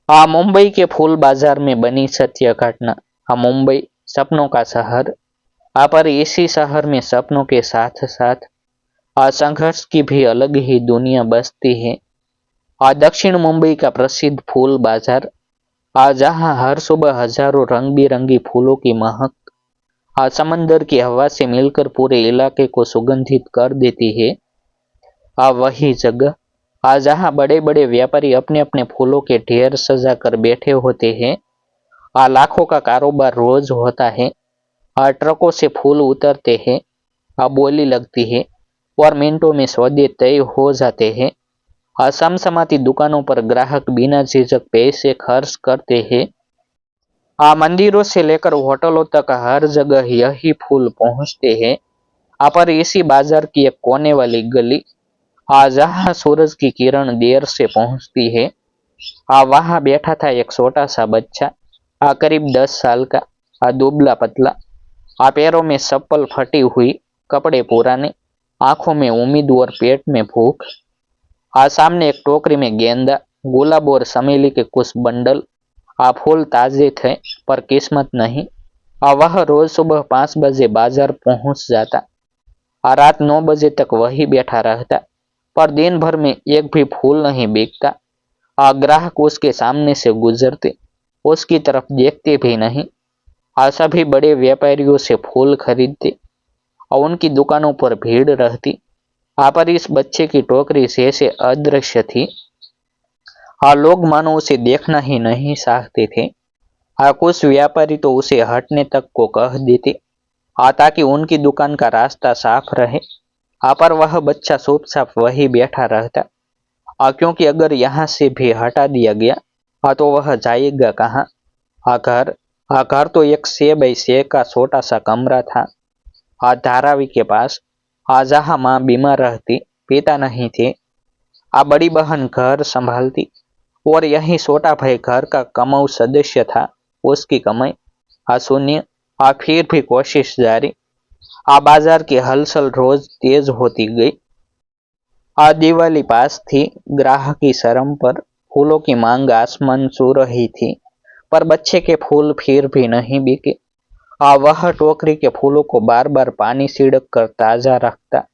मुंबई के फूल बाजार में बनी सत्य घटना। मुंबई सपनों का शहर। पर इसी शहर में सपनों के साथ साथ संघर्ष की भी अलग ही दुनिया बसती है। दक्षिण मुंबई का प्रसिद्ध फूल बाजार, जहाँ हर सुबह हजारों रंग बिरंगी फूलों की महक समंदर की हवा से मिलकर पूरे इलाके को सुगंधित कर देती है। वही जगह जहाँ बड़े बड़े व्यापारी अपने अपने फूलों के ढेर सजा कर बैठे होते हैं। लाखों का कारोबार रोज होता है। ट्रकों से फूल उतरते हैं। बोली लगती है और मिनटों में सौदे तय हो जाते हैं। समसमाती दुकानों पर ग्राहक बिना झिझक पैसे खर्च करते हैं। मंदिरों से लेकर होटलों तक हर जगह यही फूल पहुंचते हैं। पर इसी बाजार की एक कोने वाली गली, जहाँ सूरज की किरण देर से पहुंचती है, वहां बैठा था एक छोटा सा बच्चा, करीब 10 साल का, दुबला पतला, पैरों में चप्पल फटी हुई, कपड़े पुराने, आंखों में उम्मीद और पेट में भूख। सामने एक टोकरी में गेंदा, गुलाब और चमेली के कुछ बंडल। फूल ताजे थे पर किस्मत नहीं। वह रोज सुबह 5 बजे बाजार पहुंच जाता। रात 9 बजे तक वही बैठा रहता, पर दिन भर में एक भी फूल नहीं बिकता। ग्राहक उसके सामने से गुजरते, उसकी तरफ देखते भी नहीं। सभी बड़े व्यापारियों से फूल खरीदते और उनकी दुकानों पर भीड़ रहती। पर इस बच्चे की टोकरी जैसे अदृश्य थी। लोग मानो उसे देखना ही नहीं चाहते थे। कुछ व्यापारी तो उसे हटने तक को कह देते, ताकि उनकी दुकान का रास्ता साफ रहे। पर वह बच्चा चुपचाप वही बैठा रहता। क्योंकि अगर यहाँ से भी हटा दिया गया, तो वह जाएगा कहाँ। घर घर तो एक 6 बाई 6 का छोटा सा कमरा था, धारावी के पास, जहाँ माँ बीमार रहती, पिता नहीं थे। बड़ी बहन घर संभालती और यही छोटा भाई घर का कमाऊ सदस्य था। उसकी कमाई शून्य। फिर भी कोशिश जारी। बाजार की हलचल रोज तेज होती गई। दिवाली पास थी। ग्राहक की शर्म पर फूलों की मांग आसमान छू रही थी, पर बच्चे के फूल फिर भी नहीं बिके। वह टोकरी के फूलों को बार बार पानी छिड़क कर ताजा रखता,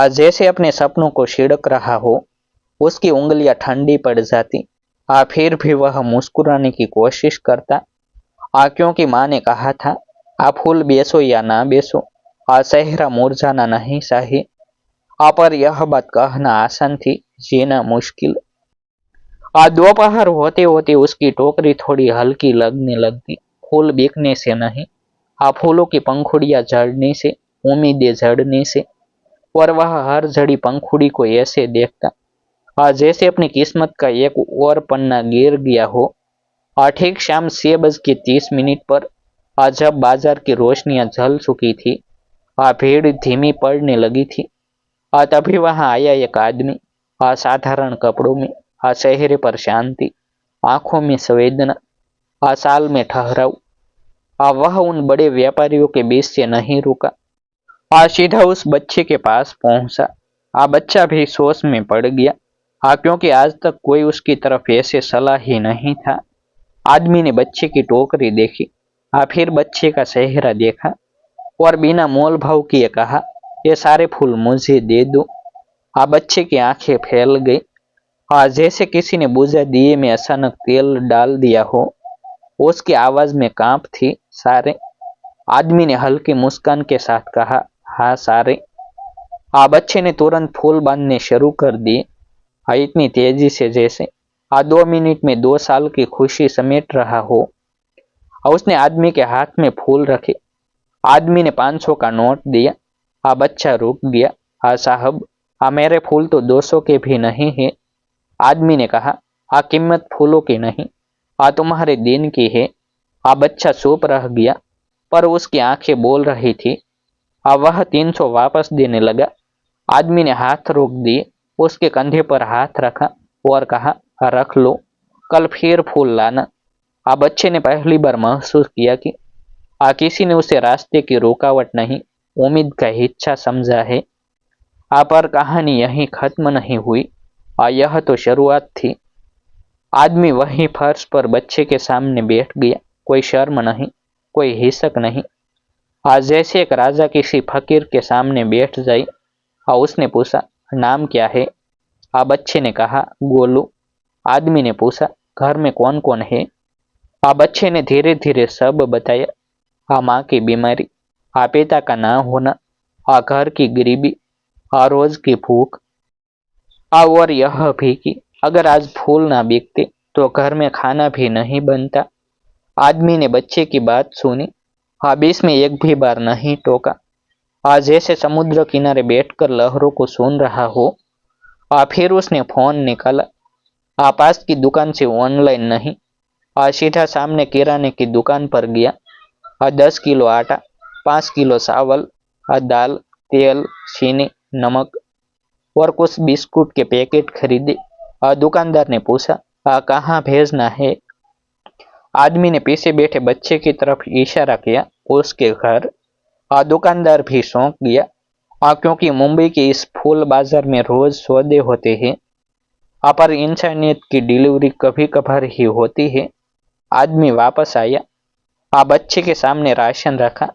जैसे अपने सपनों को छिड़क रहा हो। उसकी उंगलियां ठंडी पड़ जाती। फिर भी वह मुस्कुराने की कोशिश करता। क्योंकि माँ ने कहा था, फूल बेचो या ना बेचो, चेहरा मुरझाना नहीं चाहिए। पर यह बात कहना आसान थी, जीना मुश्किल। दोपहर होते होते उसकी टोकरी थोड़ी हल्की लगने लगती। फूल बिकने से नहीं, फूलों की पंखुड़ियां झड़ने से, उम्मीदें झड़ने से। और वह हर झड़ी पंखुड़ी को ऐसे देखता, जैसे अपनी किस्मत का एक और पन्ना गिर गया हो। ठीक शाम 6 बज के 30 मिनट पर, जब बाजार की रोशनियां जल चुकी थी, भीड़ धीमी पड़ने लगी थी, तभी वहां आया एक आदमी, साधारण कपड़ों में, चेहरे पर शांति, आंखों में संवेदना, साल में ठहराव। वह उन बड़े व्यापारियों के बीच से नहीं रुका। सीधा उस बच्चे के पास पहुंचा। बच्चा भी सोच में पड़ गया। क्योंकि आज तक कोई उसकी तरफ ऐसे सलाह ही नहीं था। आदमी ने बच्चे की टोकरी देखी, फिर बच्चे का चेहरा देखा और बिना मोल भाव किए कहा, ये सारे फूल मुझे दे दो। बच्चे की आंखें फैल गई, जैसे किसी ने बुझे दिए में अचानक तेल डाल दिया हो। उसकी आवाज में कांप थी, सारे। आदमी ने हल्की मुस्कान के साथ कहा, हाँ सारे। बच्चे ने तुरंत फूल बांधने शुरू कर दिए, इतनी तेजी से जैसे 2 मिनट में 2 साल की खुशी समेट रहा हो। उसने आदमी के हाथ में फूल रखे। आदमी ने 500 का नोट दिया। बच्चा रुक गया। साहब, मेरे फूल तो 200 के भी नहीं है। आदमी ने कहा, कीमत फूलों की नहीं, तुम्हारे दिन की है। बच्चा चुप रह गया, पर उसकी आंखें बोल रही थी। वह 300 वापस देने लगा। आदमी ने हाथ रोक दिए, उसके कंधे पर हाथ रखा और कहा, रख लो, कल फिर फूल लाना। बच्चे ने पहली बार महसूस किया कि किसी ने उसे रास्ते की रुकावट नहीं, उम्मीद का हिस्सा समझा है। पर कहानी यहीं खत्म नहीं हुई। यह तो शुरुआत थी। आदमी वहीं फर्श पर बच्चे के सामने बैठ गया। कोई शर्म नहीं, कोई हिचक नहीं। आज जैसे एक राजा किसी फकीर के सामने बैठ जाए। उसने पूछा, नाम क्या है? बच्चे ने कहा, गोलू। आदमी ने पूछा, घर में कौन कौन है? बच्चे ने धीरे धीरे सब बताया। माँ की बीमारी, पिता का ना होना, घर की गरीबी, रोज की भूख, और यह भी कि अगर आज फूल ना बिकते तो घर में खाना भी नहीं बनता। आदमी ने बच्चे की बात सुनी। बीच में एक भी बार नहीं टोका। आज जैसे समुद्र किनारे बैठकर लहरों को सुन रहा हो। फिर उसने फोन निकाला। पास की दुकान से ऑनलाइन नहीं, सीधा सामने किराने की दुकान पर गया। 10 किलो आटा, 5 किलो चावल, दाल, तेल, चीनी, नमक और कुछ बिस्कुट के पैकेट खरीदे। दुकानदार ने पूछा, कहाँ भेजना है? आदमी ने पीछे बैठे बच्चे की तरफ इशारा किया, उसके घर। दुकानदार भी चौंक गया, क्योंकि मुंबई के इस फूल बाजार में रोज सौदे होते हैं। पर इंसानियत की डिलीवरी कभी कभार ही होती है। आदमी वापस आया। बच्चे के सामने राशन रखा।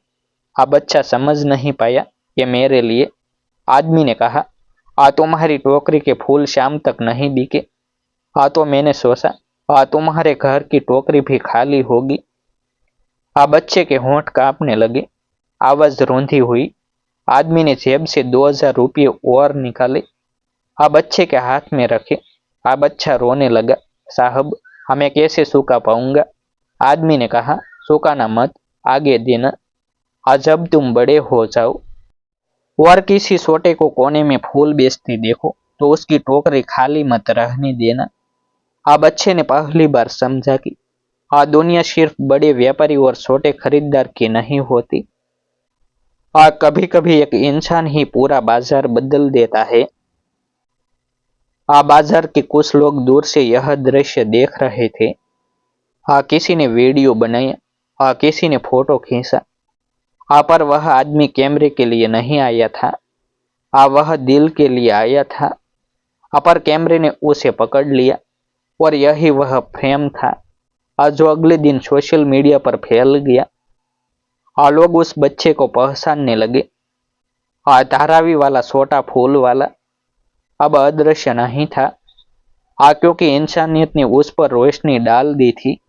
बच्चा समझ नहीं पाया, ये मेरे लिए। आदमी ने कहा, तुम्हारी टोकरी के फूल शाम तक नहीं बिके। तो मैंने सोचा, तुम्हारे घर की टोकरी भी खाली होगी। बच्चे के होंठ कांपने लगे, आवाज रूंधी हुई। आदमी ने जेब से 2000 रुपये और निकाले। बच्चे के हाथ में रखे। बच्चा रोने लगा, साहब हमें कैसे चुका पाऊंगा? आदमी ने कहा, चुकाना मत, आगे देना। जब तुम बड़े हो जाओ और किसी छोटे को कोने में फूल बेचते देखो तो उसकी टोकरी खाली मत रहने देना। बच्चे ने पहली बार समझा कि दुनिया सिर्फ बड़े व्यापारी और छोटे खरीदार की नहीं होती। कभी कभी एक इंसान ही पूरा बाजार बदल देता है। बाजार के कुछ लोग दूर से यह दृश्य देख रहे थे। किसी ने वीडियो बनाया, किसी ने फोटो खींचा। पर वह आदमी कैमरे के लिए नहीं आया था। वह दिल के लिए आया था। पर कैमरे ने उसे पकड़ लिया और यही वह फ्रेम था, जो अगले दिन सोशल मीडिया पर फैल गया। लोग उस बच्चे को पहचानने लगे। धारावी वाला छोटा फूल वाला अब अदृश्य नहीं था, क्योंकि इंसानियत ने उस पर रोशनी डाल दी थी।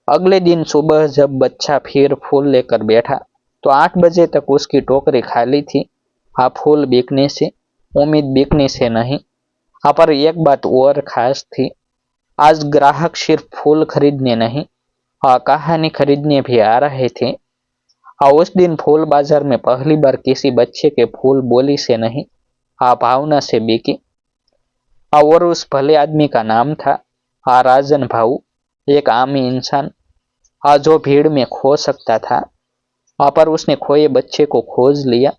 अगले दिन सुबह जब बच्चा फिर फूल लेकर बैठा तो 8 बजे तक उसकी टोकरी खाली थी। फूल बिकने से, उम्मीद बिकने से नहीं। पर एक बात और खास थी, आज ग्राहक सिर्फ फूल खरीदने नहीं, कहानी खरीदने भी आ रहे थे। उस दिन फूल बाजार में पहली बार किसी बच्चे के फूल बोली से नहीं, भावना से बिके। और उस भले आदमी का नाम था राजन भाऊ, एक आम इंसान, जो भीड़ में खो सकता था। पर उसने खोए बच्चे को खोज लिया।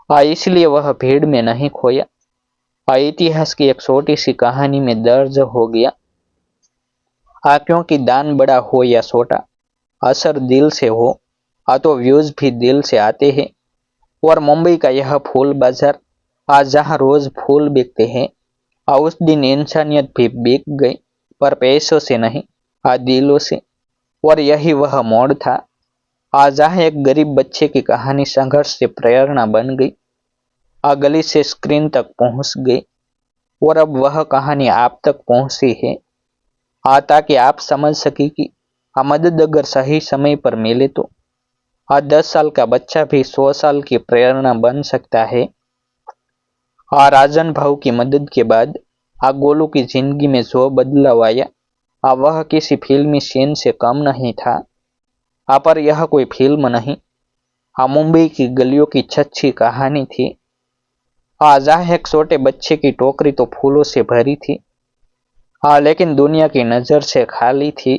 इसलिए वह भीड़ में नहीं खोया, इतिहास की एक छोटी सी कहानी में दर्ज हो गया। क्योंकि दान बड़ा हो या छोटा, असर दिल से हो, तो व्यूज भी दिल से आते हैं। और मुंबई का यह फूल बाजार, आज जहाँ रोज फूल बिकते हैं, उस दिन इंसानियत भी बिक गई, पर पैसों से नहीं, दिलों से। और यही वह मोड़ था, जहाँ एक गरीब बच्चे की कहानी संघर्ष से प्रेरणा बन गई, गली से स्क्रीन तक पहुंच गई। और अब वह कहानी आप तक पहुंची है, ताकि आप समझ सके कि मदद अगर सही समय पर मिले तो 10 साल का बच्चा भी 100 साल की प्रेरणा बन सकता है। राजन भाव की मदद के बाद गोलू की जिंदगी में जो बदलाव आया, वह किसी फिल्मी सीन से कम नहीं था। पर यह कोई फिल्म नहीं, मुंबई की गलियों की सच्ची कहानी थी। जहाँ एक छोटे बच्चे की टोकरी तो फूलों से भरी थी, लेकिन दुनिया की नजर से खाली थी।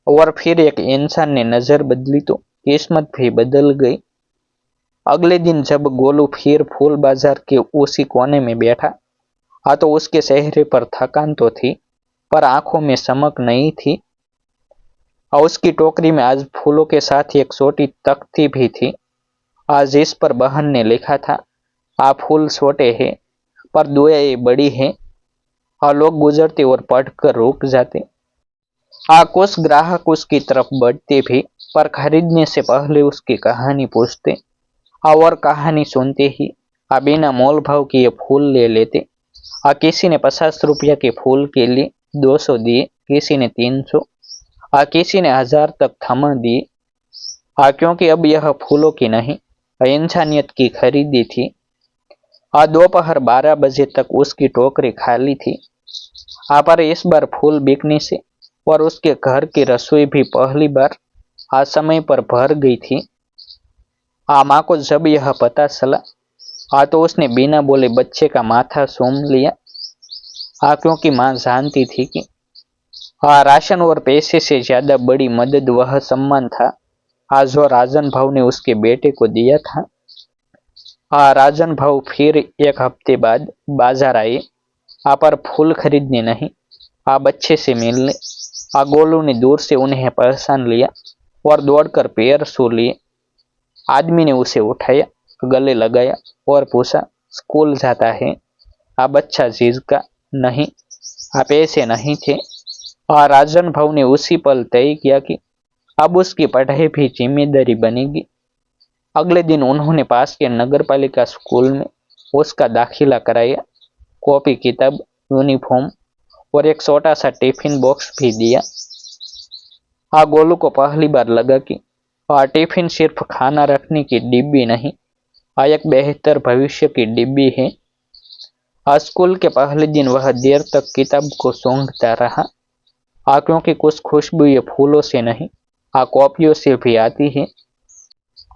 और फिर एक इंसान ने नजर बदली तो किस्मत भी बदल गई। अगले दिन जब गोलू फिर फूल बाजार के उसी कोने में बैठा, तो उसके चेहरे पर थकान तो थी, पर आंखों में चमक नहीं थी। और उसकी टोकरी में आज फूलों के साथ एक छोटी तख्ती भी थी, आज इस पर बहन ने लिखा था, फूल छोटे हैं पर दुआएं बड़ी हैं। लोग गुजरते और पढ़कर रुक जाते। कुछ ग्राहक उसकी तरफ बढ़ते भी, पर खरीदने से पहले उसकी कहानी पूछते। और कहानी सुनते ही बिना मोल भाव के ये फूल ले लेते। किसी ने 50 रुपया के फूल के लिए 200 दिए, किसी ने 300, किसी ने 1000 तक थमा दिए। क्योंकि अब यह फूलों की नहीं, इंसानियत की खरीदी थी। दोपहर 12 बजे तक उसकी टोकरी खाली थी। पर इस बार फूल बिकने से और उसके घर की रसोई भी पहली बार समय पर भर गई थी। माँ को जब यह पता चला तो उसने बिना बोले बच्चे का माथा सूम लिया। क्योंकि माँ जानती थी कि राशन और पैसे से ज्यादा बड़ी मदद वह सम्मान था जो राजन भाव ने उसके बेटे को दिया था। राजन भाव फिर एक हफ्ते बाद बाजार आए, पर फूल खरीदने नहीं, बच्चे से मिलने। गोलू ने दूर से उन्हें पहचान लिया और दौड़कर पैर छू लिए। आदमी ने उसे उठाया, गले लगाया और पूछा, स्कूल जाता है? बच्चा झिझका, नहीं, पैसे नहीं थे। राजन भाव ने उसी पल तय किया कि अब उसकी पढ़ाई भी जिम्मेदारी बनेगी। अगले दिन उन्होंने पास के नगर पालिका स्कूल में उसका दाखिला कराया। कॉपी किताब, यूनिफॉर्म और एक छोटा सा टिफिन बॉक्स भी दिया। गोलू को पहली बार लगा कि टिफिन सिर्फ खाना रखने की डिब्बी नहीं, एक बेहतर भविष्य की डिब्बी है। स्कूल के पहले दिन वह देर तक किताब को सूंघता रहा। क्योंकि कुछ खुशबू ये फूलों से नहीं, कॉपियों से भी आती है।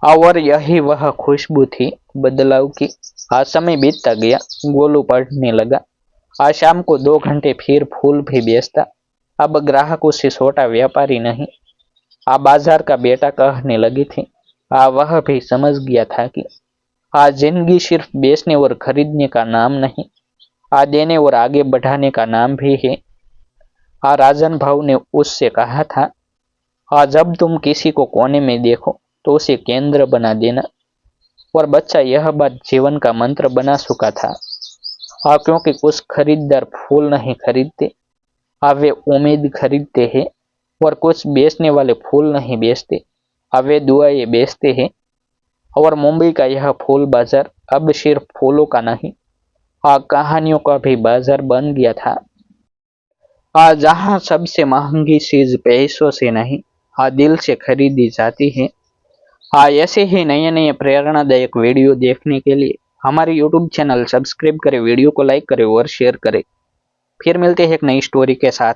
और यही वह खुशबू थी बदलाव की। समय बीतता गया, गोलू पढ़ने लगा। शाम को 2 घंटे फिर फूल भी बेचता। अब ग्राहक उसे छोटा व्यापारी नहीं, बाजार का बेटा कहने लगी थी। वह भी समझ गया था कि जिंदगी सिर्फ बेचने और खरीदने का नाम नहीं, देने और आगे बढ़ाने का नाम भी है। राजन भाव ने उससे कहा था, जब तुम किसी को कोने में देखो तो उसे केंद्र बना देना। और बच्चा यह बात जीवन का मंत्र बना चुका था। क्योंकि कुछ खरीदार फूल नहीं खरीदते, वे उम्मीद खरीदते हैं। और कुछ बेचने वाले फूल नहीं बेचते, वे दुआएं बेचते हैं। और मुंबई का यह फूल बाजार अब सिर्फ फूलों का नहीं, कहानियों का भी बाजार बन गया था। जहाँ सबसे महंगी चीज पैसों से नहीं, दिल से खरीदी जाती है। ऐसे ही नए नए प्रेरणादायक वीडियो देखने के लिए हमारे यूट्यूब चैनल सब्सक्राइब करें, वीडियो को लाइक करें और शेयर करें। फिर मिलते हैं एक नई स्टोरी के साथ।